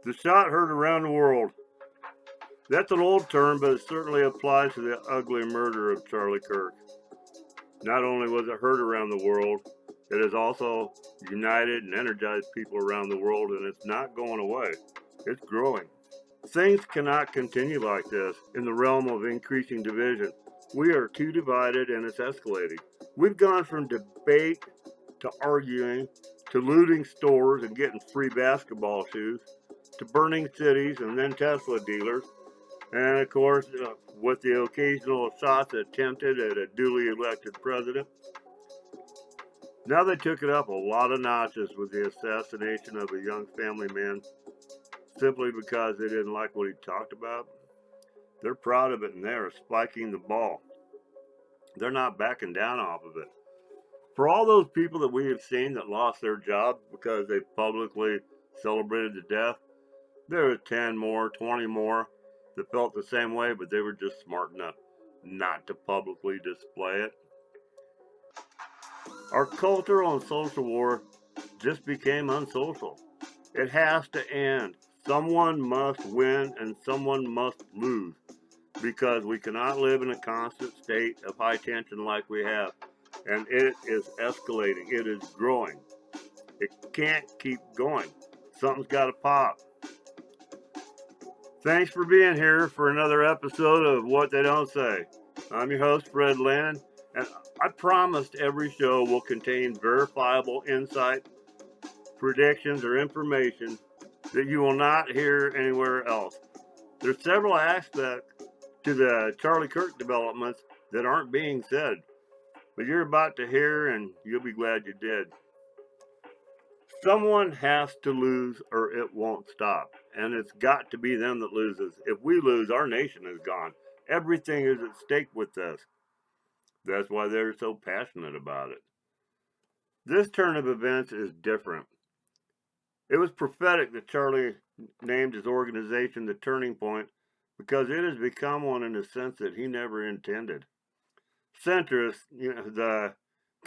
The shot heard around the world. That's an old term, but it certainly applies to the ugly murder of Charlie Kirk. Not only was it heard around the world, it has also united and energized people around the world, and it's not going away. It's growing. Things cannot continue like this in the realm of increasing division. We are too divided and it's escalating. We've gone from debate to arguing to looting stores and getting free basketball shoes to burning cities and then Tesla dealers. And of course, with the occasional shots attempted at a duly elected president. Now they took it up a lot of notches with the assassination of a young family man simply because they didn't like what he talked about. They're proud of it and they're spiking the ball. They're not backing down off of it. For all those people that we have seen that lost their jobs because they publicly celebrated the death, there were 10 more, 20 more that felt the same way, but they were just smart enough not to publicly display it. Our cultural and social war just became unsocial. It has to end. Someone must win and someone must lose because we cannot live in a constant state of high tension like we have. And it is escalating. It is growing. It can't keep going. Something's got to pop. Thanks for being here for another episode of What They Don't Say. I'm your host, Fred Lannon, and I promised every show will contain verifiable insight, predictions, or information that you will not hear anywhere else. There's several aspects to the Charlie Kirk developments that aren't being said, but you're about to hear and you'll be glad you did. Someone has to lose or it won't stop, and it's got to be them that loses. If we lose, our nation is gone. Everything is at stake with this. That's why they're so passionate about it. This turn of events is different. It was prophetic that Charlie named his organization the Turning Point because it has become one in a sense that he never intended. Centrists, the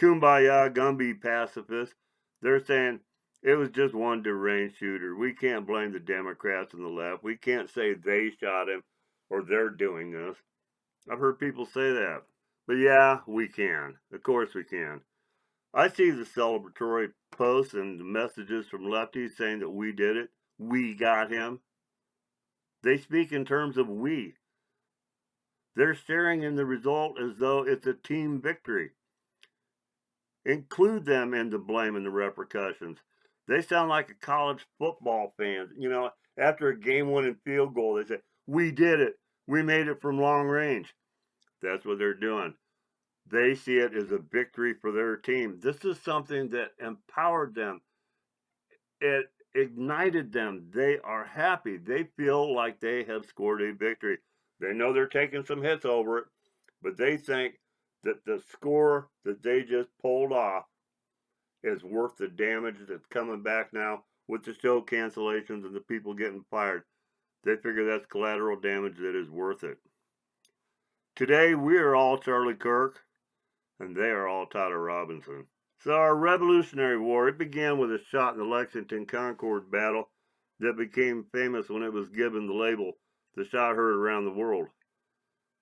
kumbaya Gumby pacifists, they're saying it was just one deranged shooter. We can't blame the Democrats and the left. We can't say they shot him or they're doing this. I've heard people say that. But yeah, we can. Of course we can. I see the celebratory posts and the messages from lefties saying that we did it. We got him. They speak in terms of we. They're sharing in the result as though it's a team victory. Include them in the blame and the repercussions. They sound like a college football fan. After a game-winning field goal, they say, we did it. We made it from long range. That's what they're doing. They see it as a victory for their team. This is something that empowered them. It ignited them. They are happy. They feel like they have scored a victory. They know they're taking some hits over it, but they think that the score that they just pulled off is worth the damage that's coming back now with the show cancellations and the people getting fired. They figure that's collateral damage that is worth it. Today, we are all Charlie Kirk, and they are all Tyler Robinson. So our Revolutionary War, it began with a shot in the Lexington Concord battle that became famous when it was given the label, the shot heard around the world.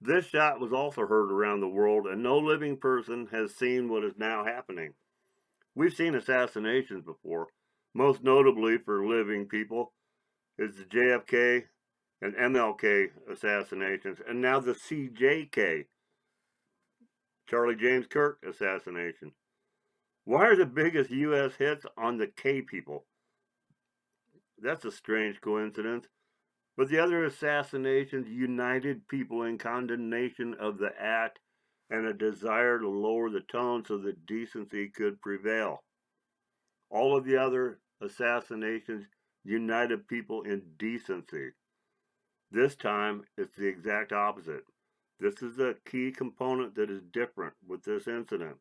This shot was also heard around the world, and no living person has seen what is now happening. We've seen assassinations before, most notably for living people is the JFK and MLK assassinations, and now the CJK, Charlie James Kirk assassination. Why are the biggest U.S. hits on the K people? That's a strange coincidence. But the other assassinations united people in condemnation of the act and a desire to lower the tone so that decency could prevail. All of the other assassinations united people in decency. This time, it's the exact opposite. This is a key component that is different with this incident.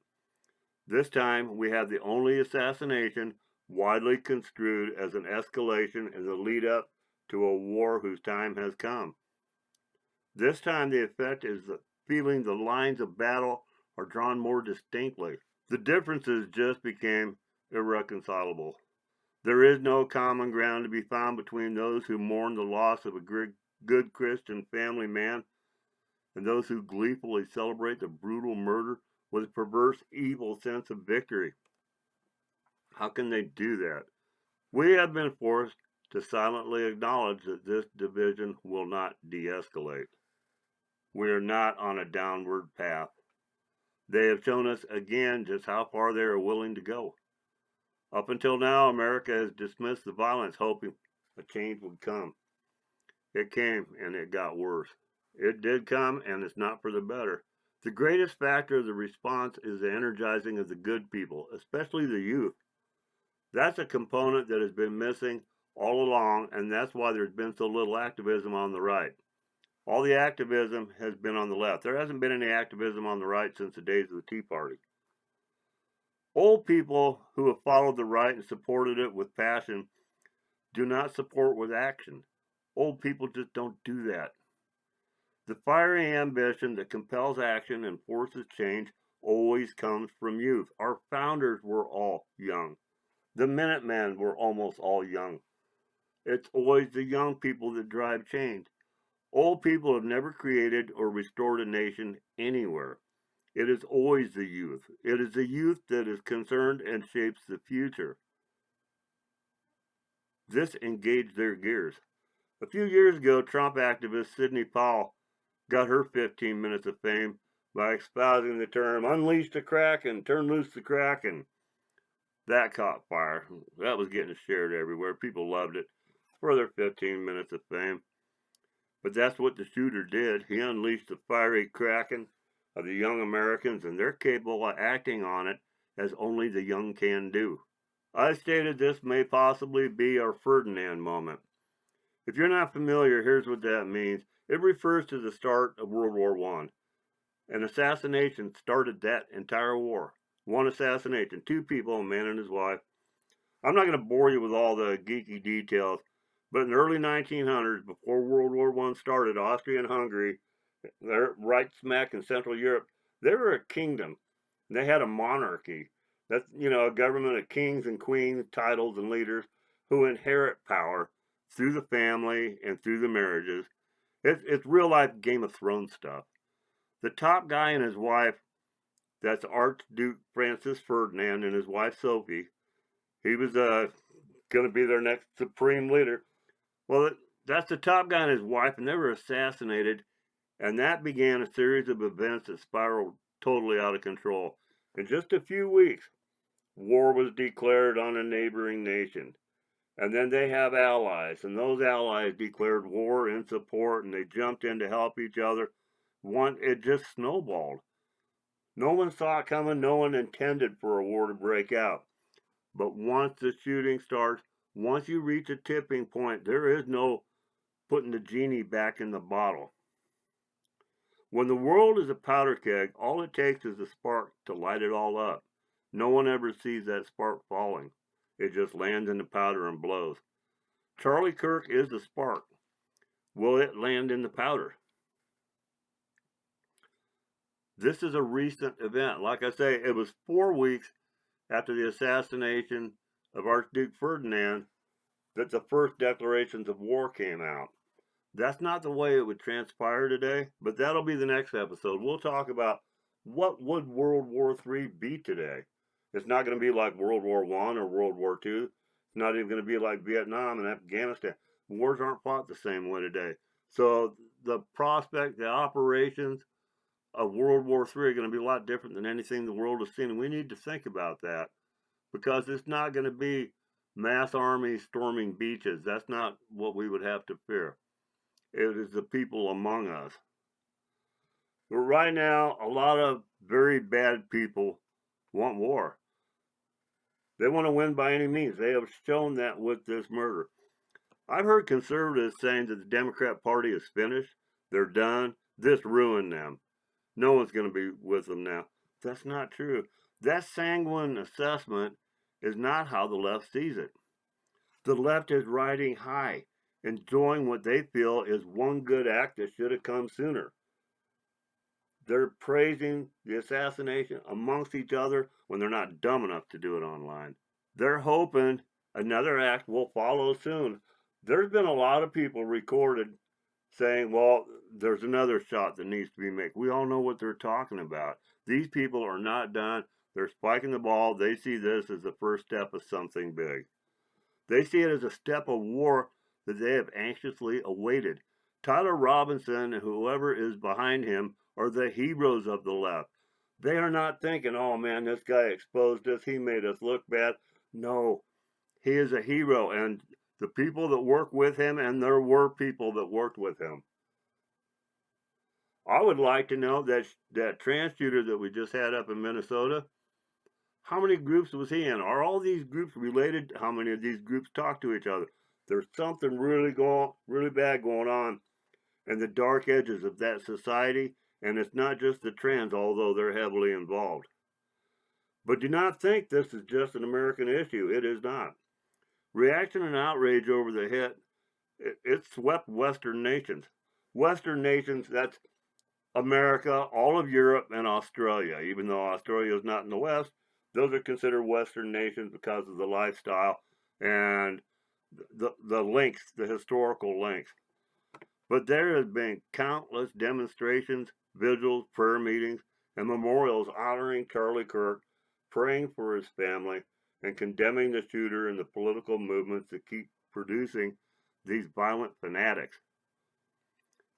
This time, we have the only assassination widely construed as an escalation in the lead-up to a war whose time has come. This time, the effect is feeling the lines of battle are drawn more distinctly. The differences just became irreconcilable. There is no common ground to be found between those who mourn the loss of a good Christian family man and those who gleefully celebrate the brutal murder with a perverse, evil sense of victory. How can they do that? We have been forced to silently acknowledge that this division will not de-escalate. We are not on a downward path. They have shown us again just how far they are willing to go. Up until now, America has dismissed the violence, hoping a change would come. It came, and it got worse. It did come, and it's not for the better. The greatest factor of the response is the energizing of the good people, especially the youth. That's a component that has been missing all along, and that's why there's been so little activism on the right. All the activism has been on the left. There hasn't been any activism on the right since the days of the Tea Party. Old people who have followed the right and supported it with passion do not support with action. Old people just don't do that. The fiery ambition that compels action and forces change always comes from youth. Our founders were all young. The Minutemen were almost all young. It's always the young people that drive change. Old people have never created or restored a nation anywhere. It is always the youth. It is the youth that is concerned and shapes the future. This engaged their gears. A few years ago, Trump activist Sidney Powell got her 15 minutes of fame by espousing the term unleash the Kraken, turn loose the Kraken. That caught fire. That was getting shared everywhere. People loved it for their 15 minutes of fame. But that's what the shooter did. He unleashed the fiery Kraken of the young Americans, and they're capable of acting on it as only the young can do. I stated this may possibly be our Ferdinand moment. If you're not familiar, here's what that means. It refers to the start of World War I. An assassination started that entire war. One assassination, two people, a man and his wife. I'm not going to bore you with all the geeky details, but in the early 1900s, before World War I started, Austria and Hungary, they're right smack in Central Europe, they were a kingdom. They had a monarchy. That's, a government of kings and queens, titles and leaders who inherit power through the family and through the marriages. It's real life Game of Thrones stuff. The top guy and his wife, that's Archduke Francis Ferdinand and his wife Sophie. He was going to be their next supreme leader. Well, that's the top guy and his wife, and they were assassinated, and that began a series of events that spiraled totally out of control. In just a few weeks, war was declared on a neighboring nation. And then they have allies, and those allies declared war in support, and they jumped in to help each other. It just snowballed. No one saw it coming. No one intended for a war to break out. But once the shooting starts, once you reach a tipping point, there is no putting the genie back in the bottle. When the world is a powder keg, all it takes is a spark to light it all up. No one ever sees that spark falling. It just lands in the powder and blows. Charlie Kirk is the spark. Will it land in the powder? This is a recent event. Like I say, it was 4 weeks after the assassination of Archduke Ferdinand that the first declarations of war came out. That's not the way it would transpire today, but that'll be the next episode. We'll talk about what would World War III be today. It's not going to be like World War I or World War II. It's not even going to be like Vietnam and Afghanistan. Wars aren't fought the same way today. So the prospect, the operations of World War III are going to be a lot different than anything the world has seen. And we need to think about that because it's not going to be mass armies storming beaches. That's not what we would have to fear. It is the people among us. But right now, a lot of very bad people want war. They want to win by any means. They have shown that with this murder. I've heard conservatives saying that the Democrat Party is finished. They're done. This ruined them. No one's going to be with them now. That's not true. That sanguine assessment is not how the left sees it. The left is riding high, enjoying what they feel is one good act that should have come sooner. They're praising the assassination amongst each other when they're not dumb enough to do it online. They're hoping Another act will follow soon. There's been a lot of people recorded saying, well, there's another shot that needs to be made. We all know what they're talking about. These people are not done. They're spiking the ball. They see this as the first step of something big. They see it as a step of war that they have anxiously awaited. Tyler Robinson and whoever is behind him are the heroes of the left. They are not thinking, oh man, this guy exposed us. He made us look bad. No, he is a hero. And the people that work with him, and there were people that worked with him. I would like to know that trans shooter that we just had up in Minnesota, how many groups was he in? Are all these groups related? How many of these groups talk to each other? There's something really bad going on in the dark edges of that society, and it's not just the trans, although they're heavily involved. But do not think this is just an American issue. It is not. Reaction and outrage over the hit, it swept Western nations. Western nations, that's America, all of Europe, and Australia. Even though Australia is not in the West, those are considered Western nations because of the lifestyle and the links, the historical links. But there has been countless demonstrations, vigils, prayer meetings, and memorials honoring Charlie Kirk, praying for his family, and condemning the shooter and the political movements that keep producing these violent fanatics.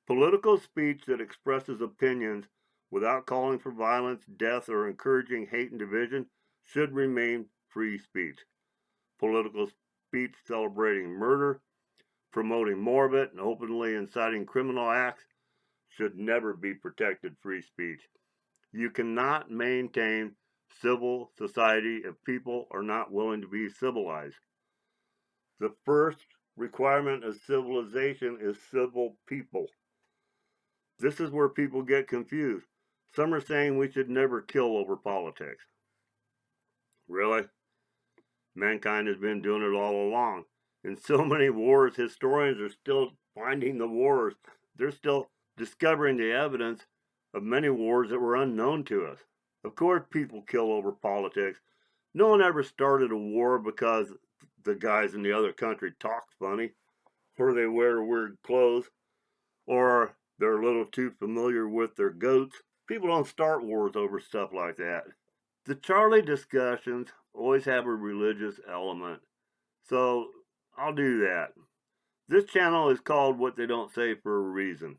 Political speech that expresses opinions without calling for violence, death, or encouraging hate and division should remain free speech. Political speech celebrating murder, promoting more of it, and openly inciting criminal acts should never be protected free speech. You cannot maintain civil society if people are not willing to be civilized. The first requirement of civilization is civil people. This is where people get confused. Some are saying we should never kill over politics. Really? Mankind has been doing it all along. In so many wars, historians are still finding the wars. They're still discovering the evidence of many wars that were unknown to us. Of course, people kill over politics. No one ever started a war because the guys in the other country talk funny, or they wear weird clothes, or they're a little too familiar with their goats. People don't start wars over stuff like that. The Charlie discussions always have a religious element, so I'll do that. This channel is called What They Don't Say for a reason.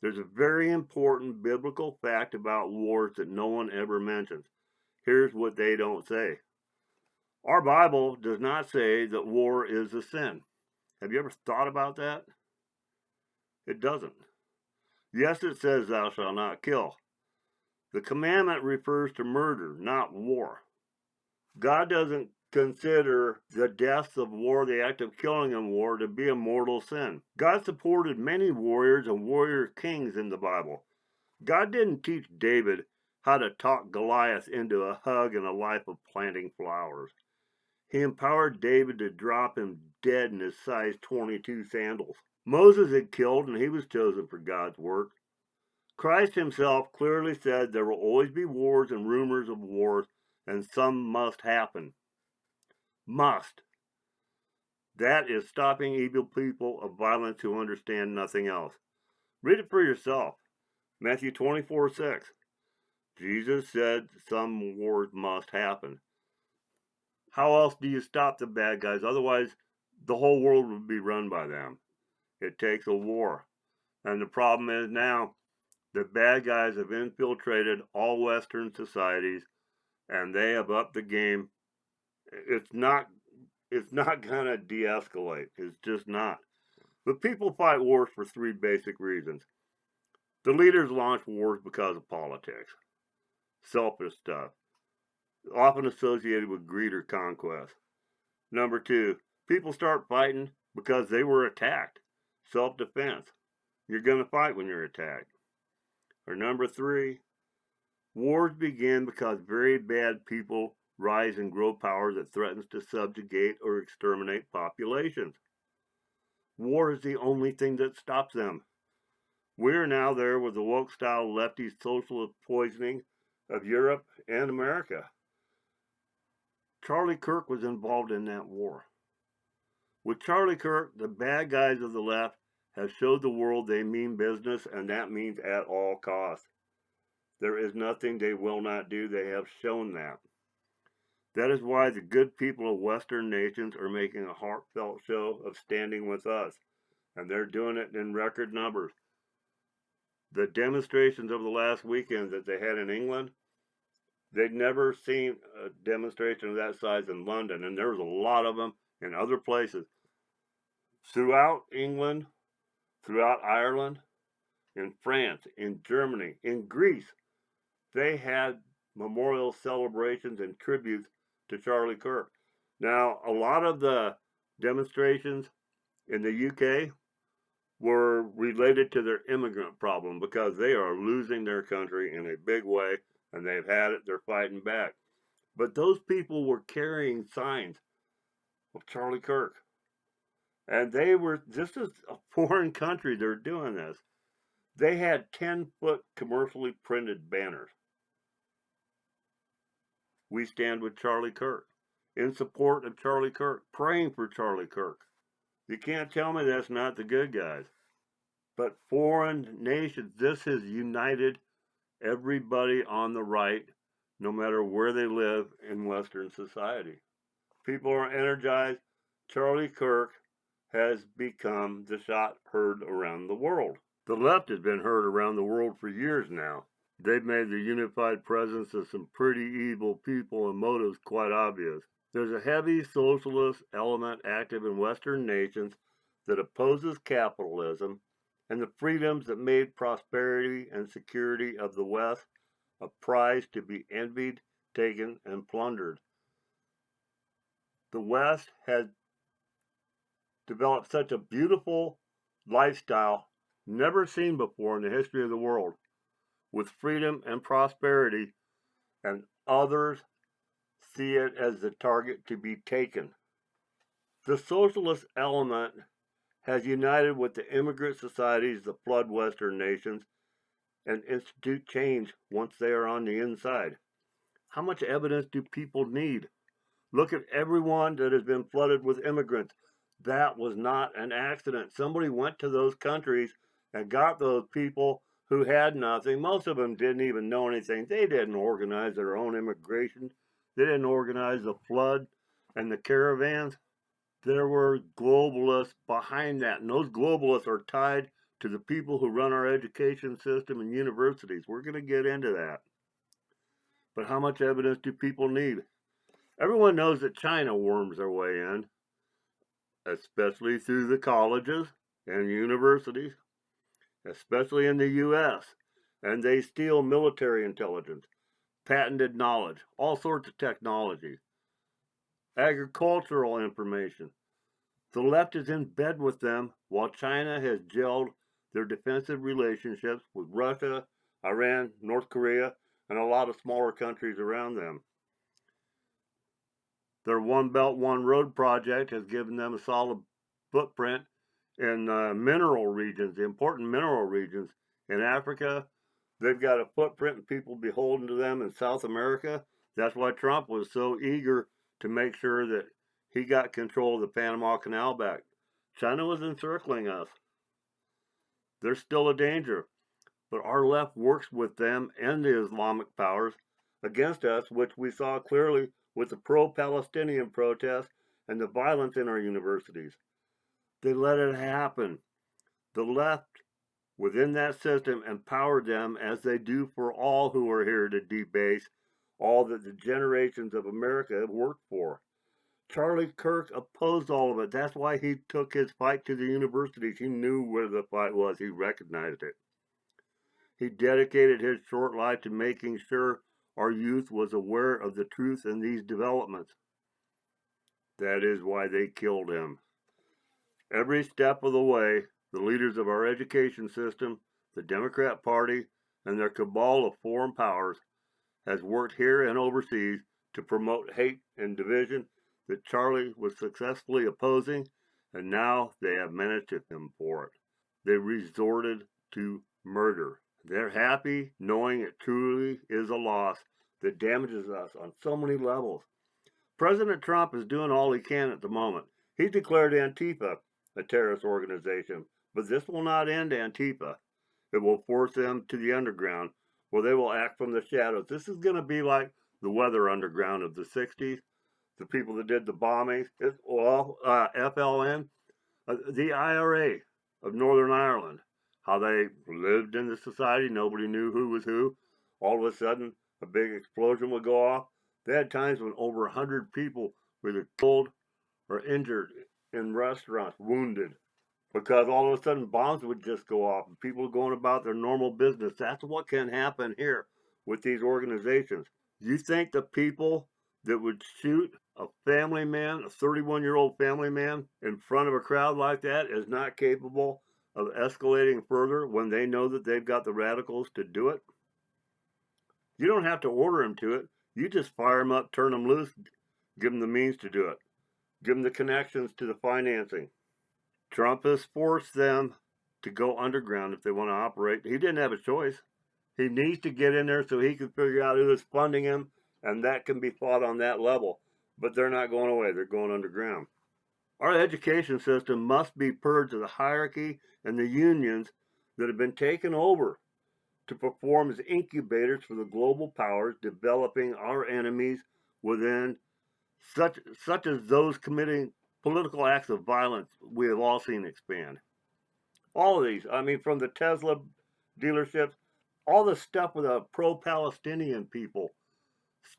There's a very important biblical fact about wars that no one ever mentions. Here's what they don't say. Our Bible does not say that war is a sin. Have you ever thought about that? It doesn't. Yes, it says thou shalt not kill. The commandment refers to murder, not war. God doesn't consider the deaths of war, the act of killing in war, to be a mortal sin. God supported many warriors and warrior kings in the Bible. God didn't teach David how to talk Goliath into a hug and a life of planting flowers. He empowered David to drop him dead in his size 22 sandals. Moses had killed, and he was chosen for God's work. Christ himself clearly said there will always be wars and rumors of wars, and some must happen. Must. That is stopping evil people of violence who understand nothing else. Read it for yourself. Matthew 24:6. Jesus said some wars must happen. How else do you stop the bad guys? Otherwise, the whole world would be run by them. It takes a war. And the problem is now, the bad guys have infiltrated all Western societies, and they have upped the game. It's not going to de-escalate. It's just not. But people fight wars for three basic reasons. The leaders launch wars because of politics. Selfish stuff. Often associated with greed or conquest. Number two, people start fighting because they were attacked. Self-defense. You're going to fight when you're attacked. Or number three, wars begin because very bad people rise and grow power that threatens to subjugate or exterminate populations. War is the only thing that stops them. We are now there with the woke-style lefty socialist poisoning of Europe and America. Charlie Kirk was involved in that war. With Charlie Kirk, the bad guys of the left have showed the world they mean business, and that means at all costs. There is nothing they will not do. They have shown that. That is why the good people of Western nations are making a heartfelt show of standing with us, and they're doing it in record numbers. The demonstrations over the last weekend that they had in England, they'd never seen a demonstration of that size in London, and there was a lot of them in other places. Throughout England, throughout Ireland, in France, in Germany, in Greece, they had memorial celebrations and tributes to Charlie Kirk. Now, a lot of the demonstrations in the UK were related to their immigrant problem because they are losing their country in a big way, and they've had it, they're fighting back. But those people were carrying signs of Charlie Kirk. And they were, this is a foreign country, they're doing this. They had 10-foot commercially printed banners. We stand with Charlie Kirk, in support of Charlie Kirk, praying for Charlie Kirk. You can't tell me that's not the good guys. But foreign nations, this has united everybody on the right, no matter where they live in Western society. People are energized. Charlie Kirk has become the shot heard around the world. The left has been heard around the world for years now. They've made the unified presence of some pretty evil people and motives quite obvious. There's a heavy socialist element active in Western nations that opposes capitalism and the freedoms that made prosperity and security of the West a prize to be envied, taken, and plundered. The West has developed such a beautiful lifestyle never seen before in the history of the world, with freedom and prosperity, and others see it as the target to be taken. The socialist element has united with the immigrant societies that flood Western nations and institute change once they are on the inside. How much evidence do people need? Look at everyone that has been flooded with immigrants. That was not an accident. Somebody went to those countries and got those people who had nothing. Most of them didn't even know anything. They didn't organize their own immigration. They didn't organize the flood and the caravans. There were globalists behind that, and those globalists are tied to the people who run our education system and universities. We're going to get into that. But how much evidence do people need? Everyone knows that China worms their way in, especially through the colleges and universities, especially in the U.S., and they steal military intelligence, patented knowledge, all sorts of technology, agricultural information. The left is in bed with them while China has gelled their defensive relationships with Russia, Iran, North Korea, and a lot of smaller countries around them. Their One Belt, One Road project has given them a solid footprint in mineral regions, the important mineral regions in Africa. They've got a footprint and people beholden to them in South America. That's why Trump was so eager to make sure that he got control of the Panama Canal back. China was encircling us. They're still a danger. But our left works with them and the Islamic powers against us, which we saw clearly with the pro-Palestinian protests and the violence in our universities. They let it happen. The left, within that system, empowered them as they do for all who are here to debase all that the generations of America have worked for. Charlie Kirk opposed all of it. That's why he took his fight to the universities. He knew where the fight was. He recognized it. He dedicated his short life to making sure our youth was aware of the truth in these developments. That is why they killed him. Every step of the way, the leaders of our education system, the Democrat Party, and their cabal of foreign powers has worked here and overseas to promote hate and division that Charlie was successfully opposing, and now they have managed him for it. They resorted to murder. They're happy knowing it truly is a loss that damages us on so many levels. President Trump is doing all he can at the moment. He declared Antifa a terrorist organization, but this will not end Antifa. It will force them to the underground, where they will act from the shadows. This is going to be like the Weather Underground of the 60s, the people that did the bombings. FLN, the IRA of Northern Ireland, how they lived in the society. Nobody knew who was who. All of a sudden, a big explosion would go off. They had times when over 100 people were either killed or injured in restaurants, wounded, because all of a sudden bombs would just go off and people going about their normal business. That's what can happen here with these organizations. You think the people that would shoot a family man, a 31-year-old family man, in front of a crowd like that is not capable of escalating further when they know that they've got the radicals to do it? You don't have to order them to it. You just fire them up, turn them loose, give them the means to do it. Give them the connections to the financing. Trump has forced them to go underground if they want to operate. He didn't have a choice. He needs to get in there so he can figure out who is funding him, and that can be fought on that level. But they're not going away. They're going underground. Our education system must be purged of the hierarchy and the unions that have been taken over to perform as incubators for the global powers developing our enemies within, such as those committing political acts of violence we have all seen expand. All of these, I mean, from the Tesla dealerships, all the stuff with the pro-Palestinian people,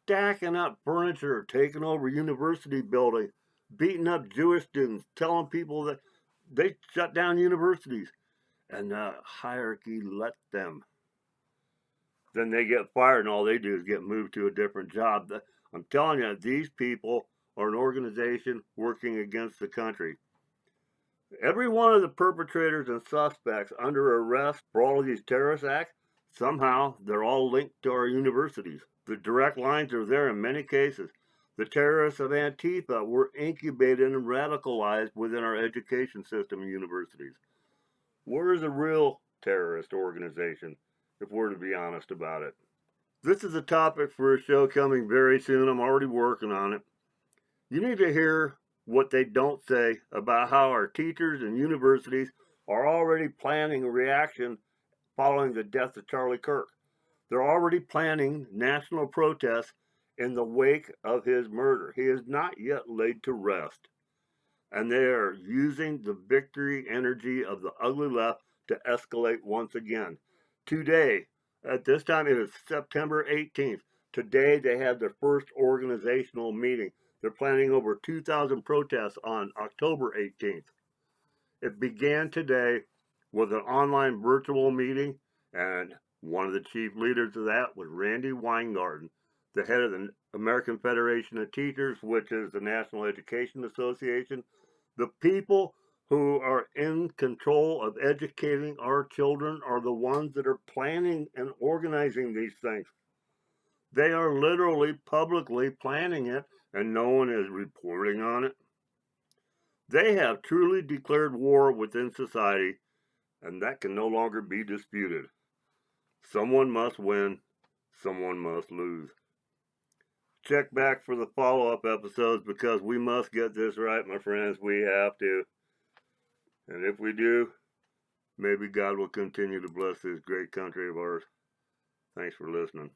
stacking up furniture, taking over university buildings, beating up Jewish students, telling people that they shut down universities, and the hierarchy let them. Then they get fired, and all they do is get moved to a different job. I'm telling you, these people are an organization working against the country. Every one of the perpetrators and suspects under arrest for all of these terrorist acts, somehow they're all linked to our universities. The direct lines are there in many cases. The terrorists of Antifa were incubated and radicalized within our education system and universities. Where is a real terrorist organization, if we're to be honest about it? This is a topic for a show coming very soon. I'm already working on it. You need to hear what they don't say about how our teachers and universities are already planning a reaction following the death of Charlie Kirk. They're already planning national protests in the wake of his murder. He is not yet laid to rest. And they are using the victory energy of the ugly left to escalate once again. Today, at this time, it is September 18th. Today, they had their first organizational meeting. They're planning over 2,000 protests on October 18th. It began today with an online virtual meeting, and one of the chief leaders of that was Randy Weingarten, the head of the American Federation of Teachers, which is the National Education Association. The people who are in control of educating our children are the ones that are planning and organizing these things. They are literally publicly planning it, and no one is reporting on it. They have truly declared war within society, and that can no longer be disputed. Someone must win, someone must lose. Check back for the follow-up episodes, because we must get this right, my friends. We have to. And if we do, maybe God will continue to bless this great country of ours. Thanks for listening.